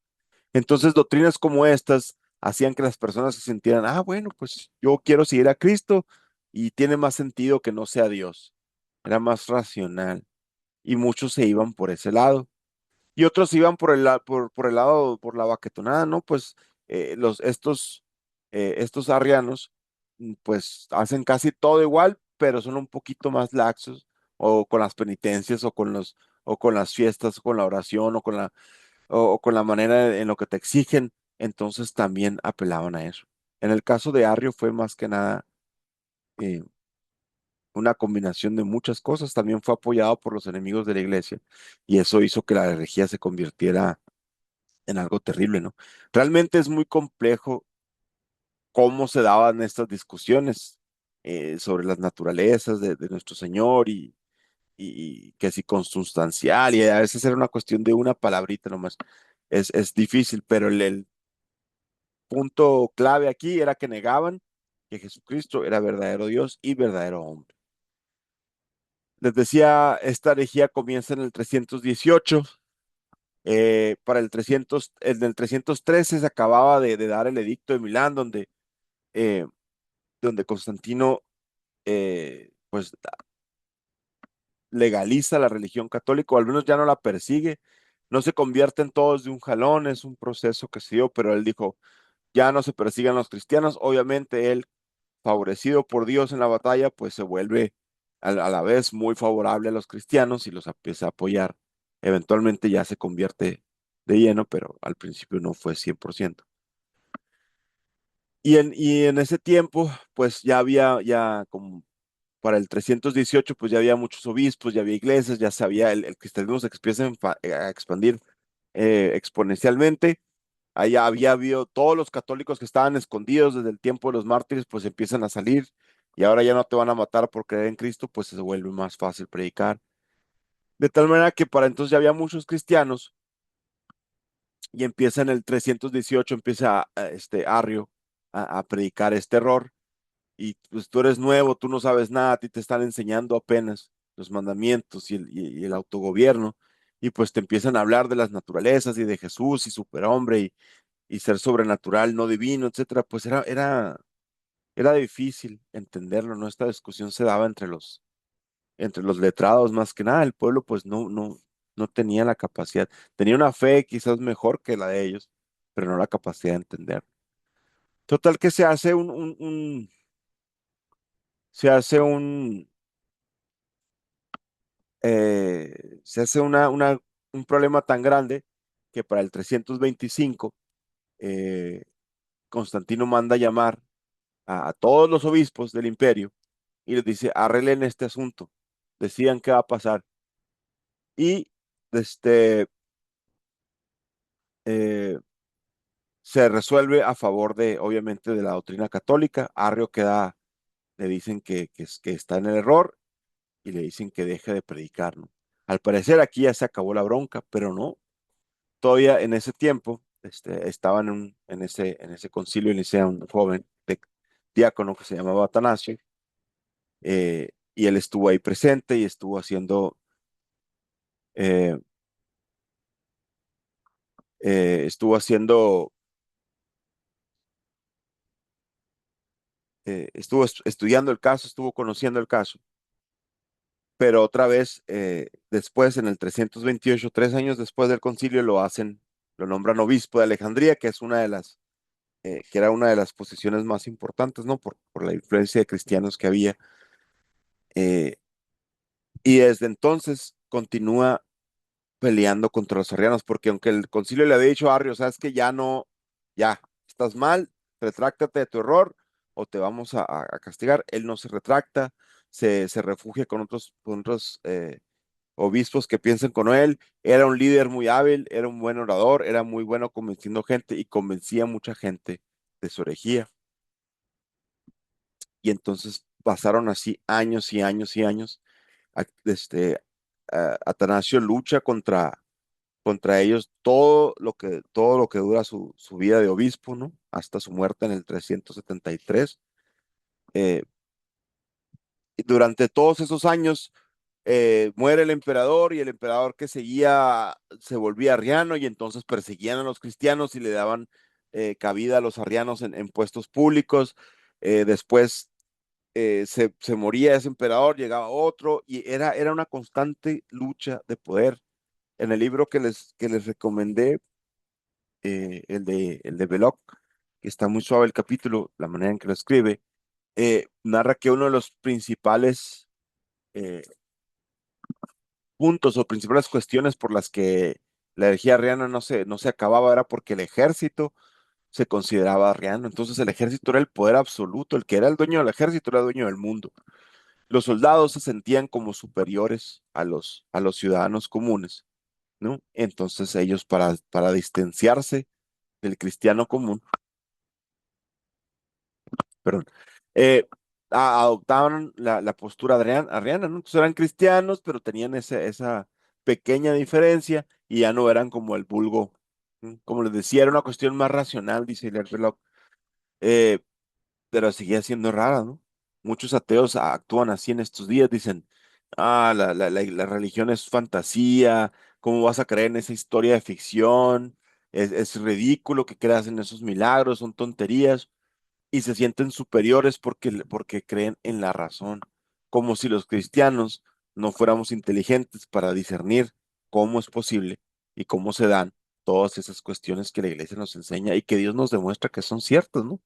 Entonces, doctrinas como estas hacían que las personas se sintieran, bueno, pues yo quiero seguir a Cristo y tiene más sentido que no sea Dios. Era más racional y muchos se iban por ese lado. Y otros iban por el lado, por la baquetonada, ¿no? Pues estos arrianos, pues hacen casi todo igual, pero son un poquito más laxos, o con las penitencias, o con las fiestas, o con la oración, o con la manera en lo que te exigen. Entonces también apelaban a eso. En el caso de Arrio fue más que nada eh, una combinación de muchas cosas. También fue apoyado por los enemigos de la iglesia, y eso hizo que la herejía se convirtiera en algo terrible, ¿no? Realmente es muy complejo cómo se daban estas discusiones sobre las naturalezas de nuestro Señor, y que si consustancial, y a veces era una cuestión de una palabrita nomás. Es difícil, pero el punto clave aquí era que negaban que Jesucristo era verdadero Dios y verdadero hombre. Les decía, esta herejía comienza en el 318. Para en el 313 se acababa de dar el edicto de Milán, donde Constantino pues legaliza la religión católica, o al menos ya no la persigue. No se convierten todos de un jalón, es un proceso que se dio, pero él dijo, ya no se persigan los cristianos. Obviamente él, favorecido por Dios en la batalla, pues se vuelve a la vez muy favorable a los cristianos y los empieza a apoyar. Eventualmente ya se convierte de lleno, pero al principio no fue 100%. Y en ese tiempo, pues ya había, ya como para el 318, pues ya había muchos obispos, ya había iglesias, ya sabía, el cristianismo se empieza a expandir exponencialmente. Allá había habido todos los católicos que estaban escondidos desde el tiempo de los mártires, pues empiezan a salir, y ahora ya no te van a matar por creer en Cristo, pues se vuelve más fácil predicar. De tal manera que para entonces ya había muchos cristianos, y empieza en el 318, empieza Arrio a predicar este error. Y pues tú eres nuevo, tú no sabes nada, a ti te están enseñando apenas los mandamientos y el autogobierno, y pues te empiezan a hablar de las naturalezas y de Jesús y superhombre y ser sobrenatural, no divino, etcétera. Pues era difícil entenderlo, ¿no? Esta discusión se daba entre los letrados más que nada. El pueblo pues no tenía la capacidad, tenía una fe quizás mejor que la de ellos, pero no la capacidad de entender. Total que se hace un problema tan grande que para el 325 eh, Constantino manda llamar a todos los obispos del imperio y les dice, arreglen este asunto, decidan qué va a pasar. Y este, eh, se resuelve a favor obviamente, de la doctrina católica. Arrio queda le dicen que está en el error y le dicen que deje de predicar, ¿no? Al parecer aquí ya se acabó la bronca, pero no, todavía en ese tiempo estaba en ese concilio, iniciaba un joven diácono que se llamaba Atanasio, y él estuvo ahí presente y eh, estuvo estudiando el caso, estuvo conociendo el caso, pero otra vez, después, en el 328, 3 años después del concilio, lo nombran obispo de Alejandría, que era una de las posiciones más importantes, ¿no? Por la influencia de cristianos que había. eh, y desde entonces continúa peleando contra los arrianos, porque aunque el concilio le había dicho a Arrio, sabes que ya no, ya, estás mal, retráctate de tu error o te vamos a castigar, él no se retracta, se refugia con otros obispos que piensan como él, era un líder muy hábil, era un buen orador, era muy bueno convenciendo gente y convencía a mucha gente de su herejía. Y entonces pasaron así años y años y años. Atanasio lucha contra ellos todo lo que dura su vida de obispo, ¿no? Hasta su muerte en el 373. Eh, y durante todos esos años muere el emperador y el emperador que seguía se volvía arriano y entonces perseguían a los cristianos y le daban cabida a los arrianos en puestos públicos. Después se moría ese emperador, llegaba otro y era una constante lucha de poder. En el libro que les recomendé, el de Belloc, que está muy suave el capítulo, la manera en que lo escribe, narra que uno de los principales eh, puntos o principales cuestiones por las que la herejía arriana no se acababa era porque el ejército se consideraba arriano. Entonces el ejército era el poder absoluto, el que era el dueño del ejército era el dueño del mundo. Los soldados se sentían como superiores a los ciudadanos comunes, ¿no? Entonces ellos para distanciarse del cristiano común, perdón, eh, adoptaban la postura arriana, ¿no? Entonces eran cristianos, pero tenían esa pequeña diferencia y ya no eran como el vulgo. ¿No? Como les decía, era una cuestión más racional, dice Hilaire Belloc, eh, pero seguía siendo rara, ¿no? Muchos ateos actúan así en estos días, dicen, la religión es fantasía, ¿cómo vas a creer en esa historia de ficción? Es ridículo que creas en esos milagros, son tonterías y se sienten superiores porque creen en la razón, como si los cristianos no fuéramos inteligentes para discernir cómo es posible y cómo se dan todas esas cuestiones que la iglesia nos enseña y que Dios nos demuestra que son ciertas, ¿no?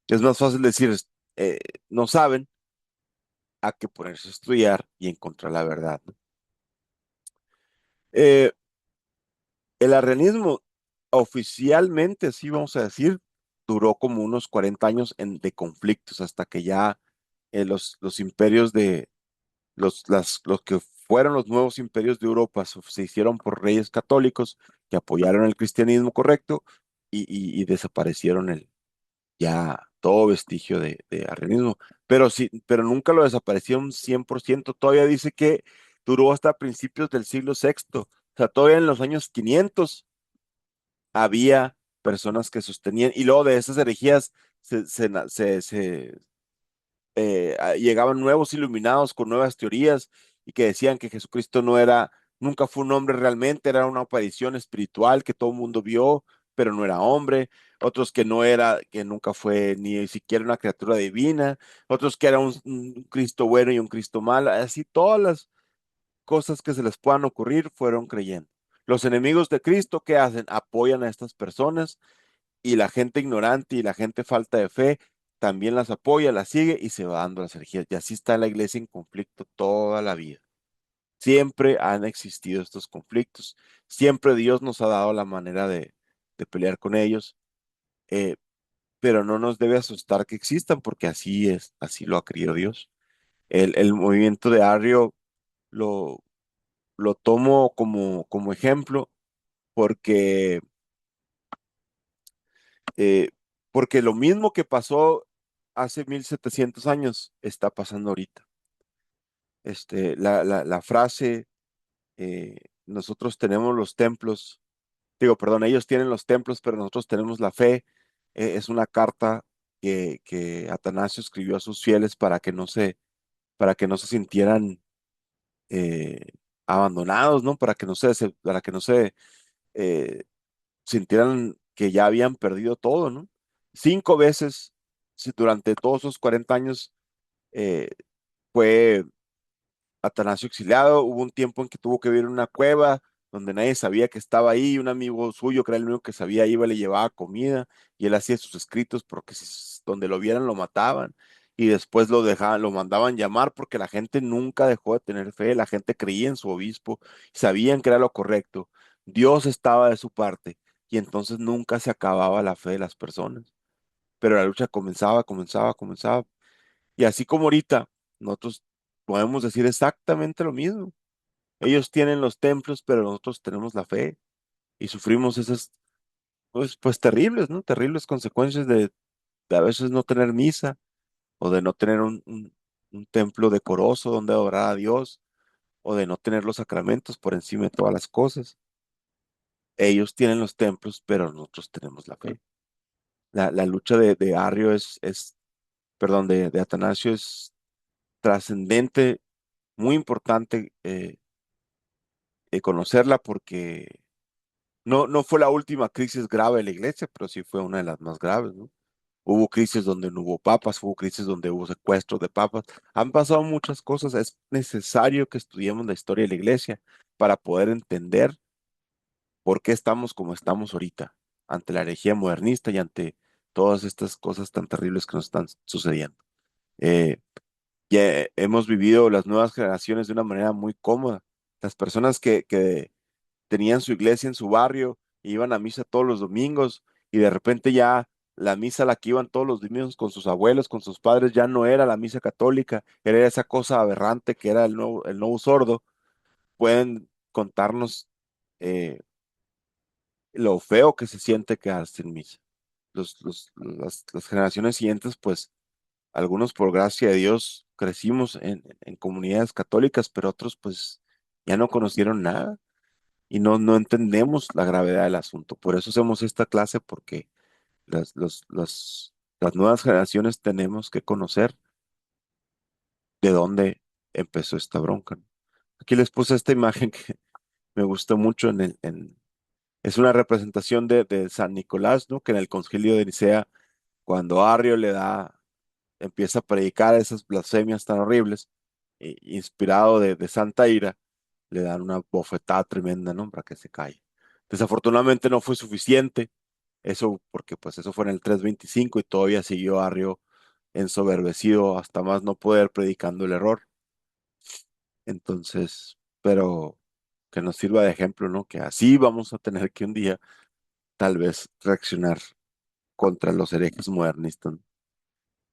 Es más fácil decir, eh, no saben, a que ponerse a estudiar y encontrar la verdad, ¿no? Eh, el arrianismo oficialmente, sí vamos a decir, duró como unos 40 años de conflictos hasta que ya los imperios los que fueron los nuevos imperios de Europa se hicieron por reyes católicos que apoyaron el cristianismo correcto y desaparecieron ya todo vestigio de arrianismo. Pero sí, pero nunca lo desaparecieron 100%. Todavía dice que duró hasta principios del siglo sexto. O sea, todavía en los años 500 había personas que sostenían, y luego de esas herejías llegaban nuevos iluminados con nuevas teorías y que decían que Jesucristo nunca fue un hombre realmente, era una aparición espiritual que todo el mundo vio, pero no era hombre. Otros que nunca fue ni siquiera una criatura divina. Otros que era un Cristo bueno y un Cristo malo. Así todas las cosas que se les puedan ocurrir fueron creyendo. Los enemigos de Cristo, ¿qué hacen? Apoyan a estas personas y la gente ignorante y la gente falta de fe también las apoya, las sigue y se va dando las herejías. Y así está la iglesia en conflicto toda la vida. Siempre han existido estos conflictos. Siempre Dios nos ha dado la manera de pelear con ellos, eh, pero no nos debe asustar que existan porque así es, así lo ha querido Dios. El movimiento de Arrio lo, lo tomo como ejemplo porque, eh, porque lo mismo que pasó hace 1700 años está pasando ahorita. La frase, nosotros tenemos los templos, digo, perdón, ellos tienen los templos, pero nosotros tenemos la fe, es una carta que Atanasio escribió a sus fieles para que no se sintieran eh, abandonados, ¿no? Para que no se eh, sintieran que ya habían perdido todo, ¿no? 5 veces durante todos esos 40 años eh, fue Atanasio exiliado. Hubo un tiempo en que tuvo que vivir en una cueva donde nadie sabía que estaba ahí. Un amigo suyo, que era el único que sabía, iba y le llevaba comida y él hacía sus escritos porque donde lo vieran lo mataban. Y después lo dejaban, lo mandaban llamar porque la gente nunca dejó de tener fe, la gente creía en su obispo, sabían que era lo correcto. Dios estaba de su parte y entonces nunca se acababa la fe de las personas. Pero la lucha comenzaba, comenzaba, comenzaba. Y así como ahorita, nosotros podemos decir exactamente lo mismo. Ellos tienen los templos, pero nosotros tenemos la fe y sufrimos esas, pues terribles, ¿no? Terribles consecuencias de a veces no tener misa o de no tener un templo decoroso donde adorar a Dios o de no tener los sacramentos por encima de todas las cosas. Ellos tienen los templos, pero nosotros tenemos la fe. La lucha de Arrio perdón, de Atanasio es trascendente, muy importante conocerla porque no fue la última crisis grave de la iglesia, pero sí fue una de las más graves, ¿no? Hubo crisis donde no hubo papas, hubo crisis donde hubo secuestros de papas. Han pasado muchas cosas. Es necesario que estudiemos la historia de la iglesia para poder entender por qué estamos como estamos ahorita, ante la herejía modernista y ante todas estas cosas tan terribles que nos están sucediendo. Eh, ya hemos vivido las nuevas generaciones de una manera muy cómoda. Las personas que tenían su iglesia en su barrio, e iban a misa todos los domingos y de repente ya la misa a la que iban todos los domingos con sus abuelos, con sus padres, ya no era la misa católica, era esa cosa aberrante que era el nuevo sordo. Pueden contarnos eh, lo feo que se siente quedarse en misa. Las generaciones siguientes, pues algunos por gracia de Dios crecimos en comunidades católicas, pero otros pues ya no conocieron nada y no entendemos la gravedad del asunto. Por eso hacemos esta clase, porque las nuevas generaciones tenemos que conocer de dónde empezó esta bronca, ¿no? Aquí les puse esta imagen que me gustó mucho es una representación de San Nicolás, ¿no? Que en el Concilio de Nicea, cuando Arrio empieza a predicar esas blasfemias tan horribles, inspirado de santa ira, le dan una bofetada tremenda, ¿no? Para que se calle. Desafortunadamente no fue suficiente, eso porque pues eso fue en el 325 y todavía siguió Arrio ensoberbecido hasta más no poder predicando el error. Entonces, pero que nos sirva de ejemplo, ¿no? Que así vamos a tener que un día tal vez reaccionar contra los herejes modernistas, ¿no?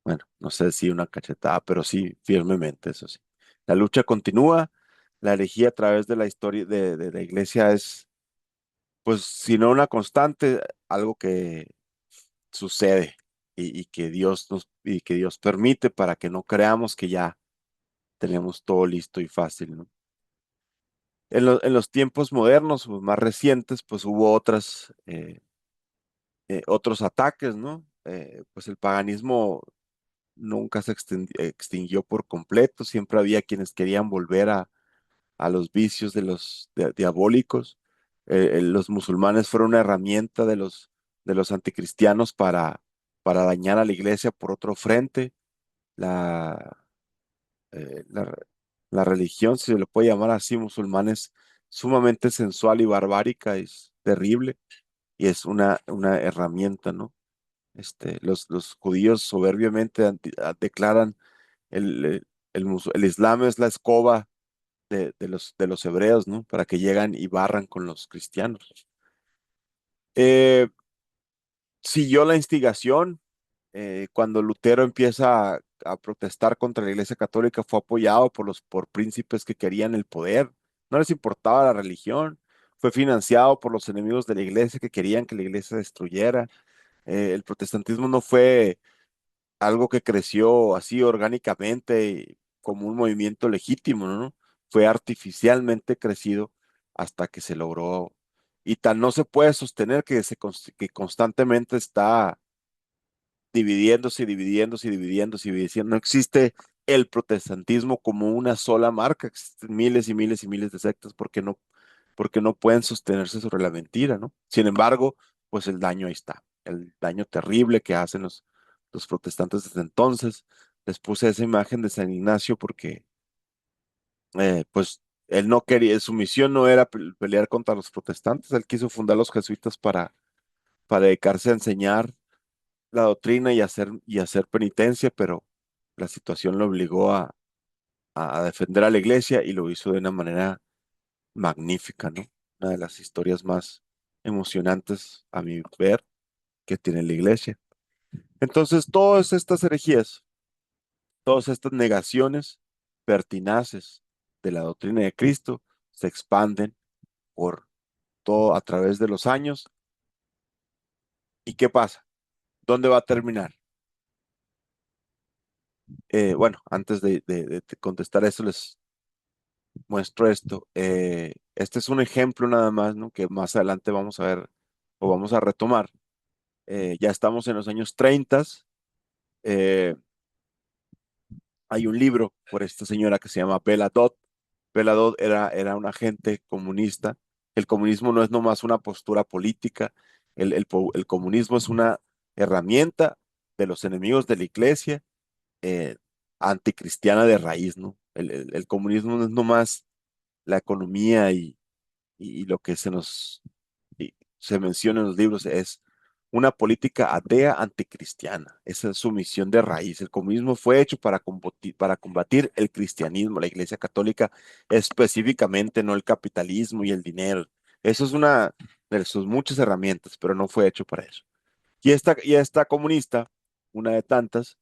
Bueno, no sé si una cachetada, pero sí firmemente, eso sí. La lucha continúa, la herejía a través de la historia de la iglesia es, pues, si no una constante, algo que sucede y que Dios permite para que no creamos que ya tenemos todo listo y fácil, ¿no? En los tiempos modernos, pues, más recientes, pues hubo otros ataques, ¿no? Pues el paganismo nunca se extinguió por completo, siempre había quienes querían volver a los vicios de diabólicos. Los musulmanes fueron una herramienta de los anticristianos para dañar a la iglesia por otro frente. La, eh, la, la religión, si se le puede llamar así, musulmán, es sumamente sensual y barbárica, es terrible y es una herramienta, ¿no? Los judíos soberbiamente declaran el Islam es la escoba de los hebreos, ¿no? Para que llegan y barran con los cristianos. Eh, Siguió la instigación. Cuando Lutero empieza a protestar contra la Iglesia Católica, fue apoyado por príncipes que querían el poder. No les importaba la religión. Fue financiado por los enemigos de la Iglesia que querían que la Iglesia se destruyera. El protestantismo no fue algo que creció así orgánicamente como un movimiento legítimo, ¿no? Fue artificialmente crecido hasta que se logró. Y tal no se puede sostener que constantemente está dividiéndose, dividiéndose, dividiéndose, dividiendo. No existe el protestantismo como una sola marca, existen miles y miles y miles de sectas porque no pueden sostenerse sobre la mentira, ¿no? Sin embargo, pues el daño ahí está, el daño terrible que hacen los protestantes desde entonces. Les puse esa imagen de San Ignacio porque, pues, él no quería, su misión no era pelear contra los protestantes, él quiso fundar los jesuitas para dedicarse a enseñar la doctrina y hacer penitencia, pero la situación lo obligó a defender a la iglesia y lo hizo de una manera magnífica, ¿no? Una de las historias más emocionantes, a mi ver, que tiene la iglesia. Entonces, todas estas herejías, todas estas negaciones pertinaces de la doctrina de Cristo se expanden por todo a través de los años. ¿Y qué pasa? ¿Dónde va a terminar? Bueno, antes de contestar eso, les muestro esto. Este es un ejemplo nada más, ¿no? Que más adelante vamos a ver o vamos a retomar. Ya estamos en los años 30. eh, Hay un libro por esta señora que se llama Bella Dodd. Bella Dodd era una agente comunista. El comunismo no es nomás una postura política, el comunismo es una herramienta de los enemigos de la iglesia, eh, anticristiana de raíz, ¿no? El comunismo no es nomás la economía y lo que se menciona en los libros es una política atea anticristiana. Esa es su misión de raíz. El comunismo fue hecho para combatir el cristianismo, la Iglesia Católica específicamente, no el capitalismo y el dinero. Eso es una de sus muchas herramientas, pero no fue hecho para eso. Y esta comunista, una de tantas,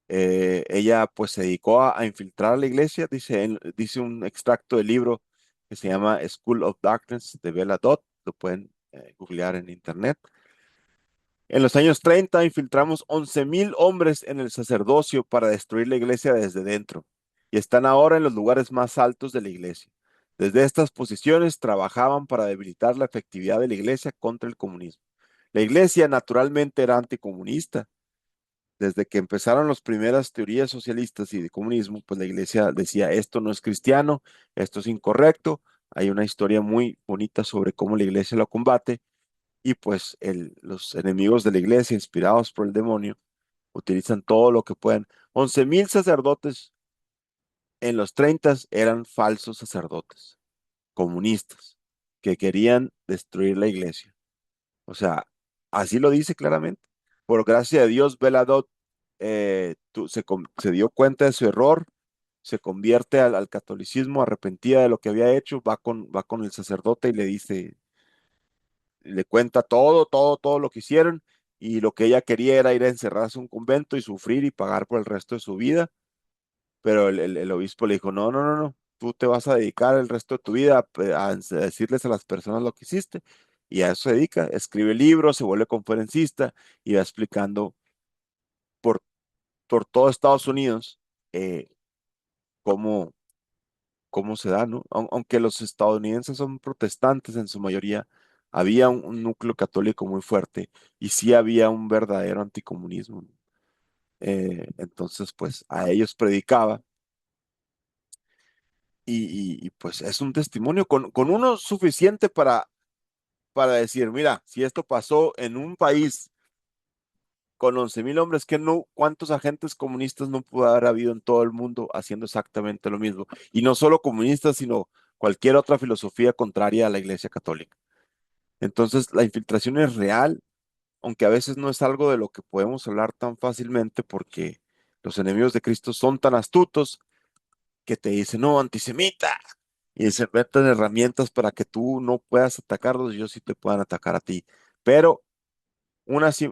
ella pues se dedicó a infiltrar a la iglesia, dice un extracto del libro que se llama School of Darkness de Bella Dodd, lo pueden googlear en internet. En los años 30 infiltramos 11,000 hombres en el sacerdocio para destruir la iglesia desde dentro y están ahora en los lugares más altos de la iglesia. Desde estas posiciones trabajaban para debilitar la efectividad de la iglesia contra el comunismo. La iglesia naturalmente era anticomunista. Desde que empezaron las primeras teorías socialistas y de comunismo, pues la iglesia decía, esto no es cristiano, esto es incorrecto. Hay una historia muy bonita sobre cómo la iglesia lo combate y pues los enemigos de la iglesia, inspirados por el demonio, utilizan todo lo que pueden. 11,000 sacerdotes en los 30 eran falsos sacerdotes, comunistas, que querían destruir la iglesia. O sea, así lo dice claramente. Por gracia de Dios, Beladot se dio cuenta de su error, se convierte al catolicismo, arrepentida de lo que había hecho, va con el sacerdote y le dice, le cuenta todo, todo, todo lo que hicieron y lo que ella quería era ir a encerrarse a un convento y sufrir y pagar por el resto de su vida. Pero el obispo le dijo, no, no, no, no, tú te vas a dedicar el resto de tu vida a decirles a las personas lo que hiciste. Y a eso se dedica, escribe libros, se vuelve conferencista y va explicando por, por todo Estados Unidos eh, cómo, cómo se da, ¿no? Aunque los estadounidenses son protestantes en su mayoría, había un núcleo católico muy fuerte y sí había un verdadero anticomunismo, ¿no? Entonces, pues a ellos predicaba pues es un testimonio con uno suficiente para decir, mira, si esto pasó en un país con 11,000 hombres, ¿cuántos agentes comunistas no pudo haber habido en todo el mundo haciendo exactamente lo mismo? Y no solo comunistas, sino cualquier otra filosofía contraria a la Iglesia Católica. Entonces, la infiltración es real, aunque a veces no es algo de lo que podemos hablar tan fácilmente porque los enemigos de Cristo son tan astutos que te dicen, no, antisemita, y se meten herramientas para que tú no puedas atacarlos y ellos sí te puedan atacar a ti. Pero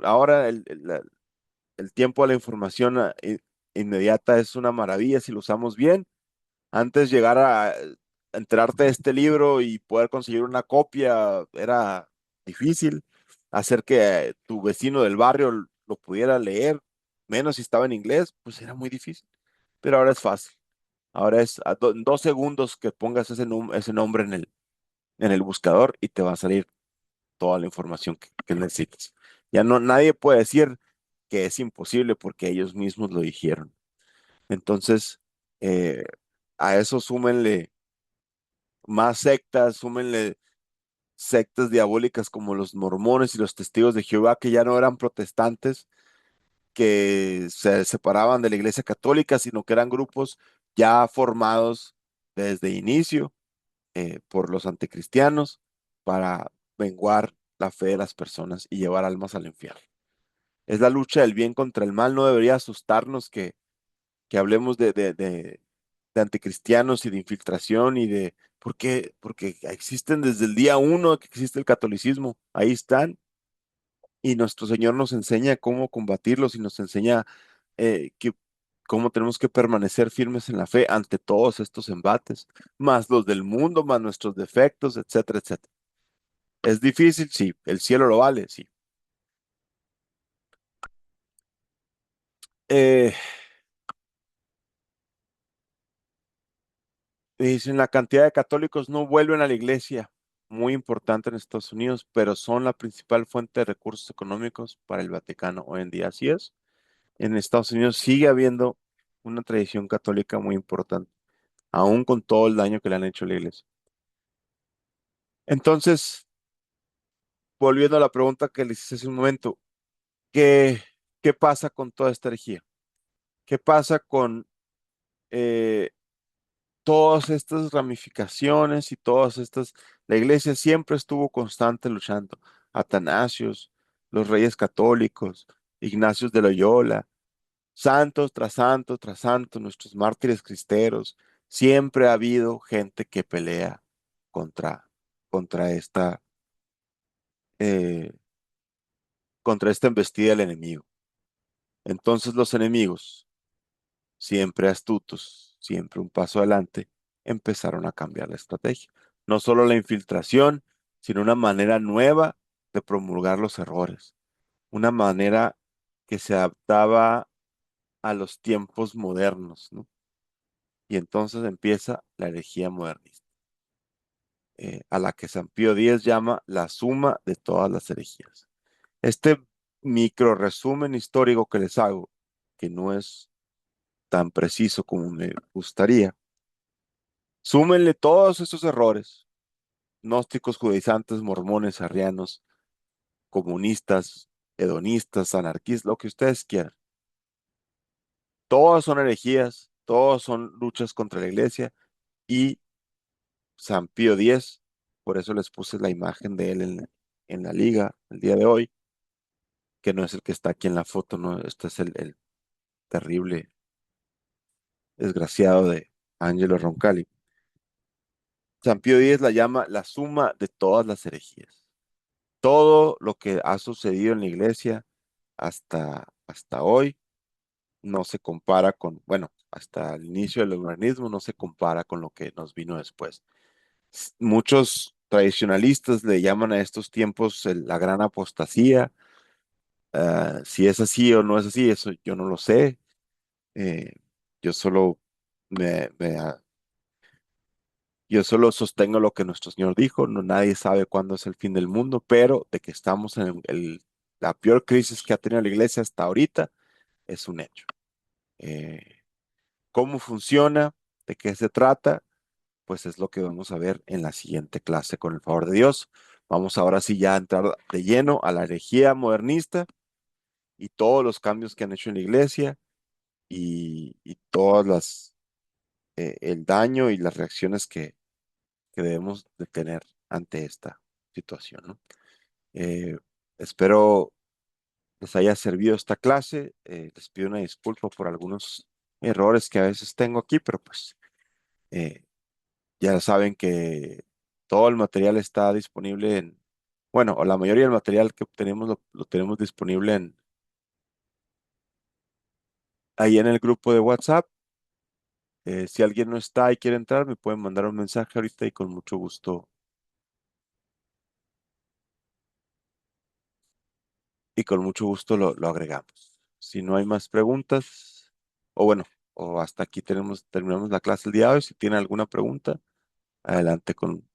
ahora el tiempo de la información inmediata es una maravilla si lo usamos bien. Antes llegar a enterarte de este libro y poder conseguir una copia era difícil. Hacer que tu vecino del barrio lo pudiera leer menos si estaba en inglés, pues era muy difícil. Pero ahora es fácil. Ahora es en 2 segundos que pongas ese nombre en el buscador y te va a salir toda la información que necesitas. Ya no, nadie puede decir que es imposible porque ellos mismos lo dijeron. Entonces, eh, a eso súmenle más sectas, súmenle sectas diabólicas como los mormones y los testigos de Jehová, que ya no eran protestantes, que se separaban de la Iglesia Católica, sino que eran grupos ya formados desde inicio por los anticristianos para menguar la fe de las personas y llevar almas al infierno. Es la lucha del bien contra el mal. No debería asustarnos que hablemos de anticristianos y de infiltración y de... ¿Por qué? Porque existen desde el día uno que existe el catolicismo. Ahí están. Y nuestro Señor nos enseña cómo combatirlos y nos enseña cómo tenemos que permanecer firmes en la fe ante todos estos embates, más los del mundo, más nuestros defectos, etcétera, etcétera. ¿Es difícil? Sí. ¿El cielo lo vale? Sí. Eh, Dicen, la cantidad de católicos no vuelven a la iglesia, muy importante en Estados Unidos, pero son la principal fuente de recursos económicos para el Vaticano hoy en día. Así es. En Estados Unidos sigue habiendo una tradición católica muy importante, aún con todo el daño que le han hecho a la iglesia. Entonces, volviendo a la pregunta que les hice hace un momento, ¿qué, qué pasa con toda esta herejía? ¿Qué pasa con eh, todas estas ramificaciones y todas estas, la iglesia siempre estuvo constante luchando. Atanasios, los reyes católicos, Ignacios de Loyola, santos tras santos tras santos, nuestros mártires cristeros, siempre ha habido gente que pelea contra, contra esta, eh, contra esta embestida del enemigo. Entonces los enemigos, siempre astutos, siempre un paso adelante, empezaron a cambiar la estrategia. No solo la infiltración, sino una manera nueva de promulgar los errores, una manera que se adaptaba a los tiempos modernos, ¿no? Y entonces empieza la herejía modernista, a la que San Pío X llama la suma de todas las herejías. Este micro resumen histórico que les hago, que no es tan preciso como me gustaría, súmenle todos estos errores, gnósticos, judaizantes, mormones, arrianos, comunistas, hedonistas, anarquistas, lo que ustedes quieran. Todos son herejías, todos son luchas contra la iglesia y San Pío X, por eso les puse la imagen de él en la liga el día de hoy, que no es el que está aquí en la foto, no, este es el terrible desgraciado de Angelo Roncalli. San Pío X la llama la suma de todas las herejías. Todo lo que ha sucedido en la iglesia hasta hoy no se compara con, bueno, hasta el inicio del humanismo no se compara con lo que nos vino después. Muchos tradicionalistas le llaman a estos tiempos la gran apostasía. Si es así o no es así, eso yo no lo sé. Eh, yo solo me, me, ah, yo solo sostengo lo que nuestro Señor dijo. No, nadie sabe cuándo es el fin del mundo, pero de que estamos en la peor crisis que ha tenido la iglesia hasta ahorita es un hecho. Eh, ¿Cómo funciona? ¿De qué se trata? Pues es lo que vamos a ver en la siguiente clase con el favor de Dios. Vamos ahora sí ya a entrar de lleno a la herejía modernista y todos los cambios que han hecho en la iglesia y todas el daño y las reacciones que debemos de tener ante esta situación, ¿no? Eh, Espero les haya servido esta clase. Les pido una disculpa por algunos errores que a veces tengo aquí, pero pues eh, ya saben que todo el material está disponible bueno, o la mayoría del material que obtenemos lo tenemos disponible ahí en el grupo de WhatsApp. Si alguien no está y quiere entrar, me pueden mandar un mensaje ahorita y con mucho gusto lo agregamos. Si no hay más preguntas, o bueno, o hasta aquí terminamos la clase el día de hoy. Si tiene alguna pregunta, adelante con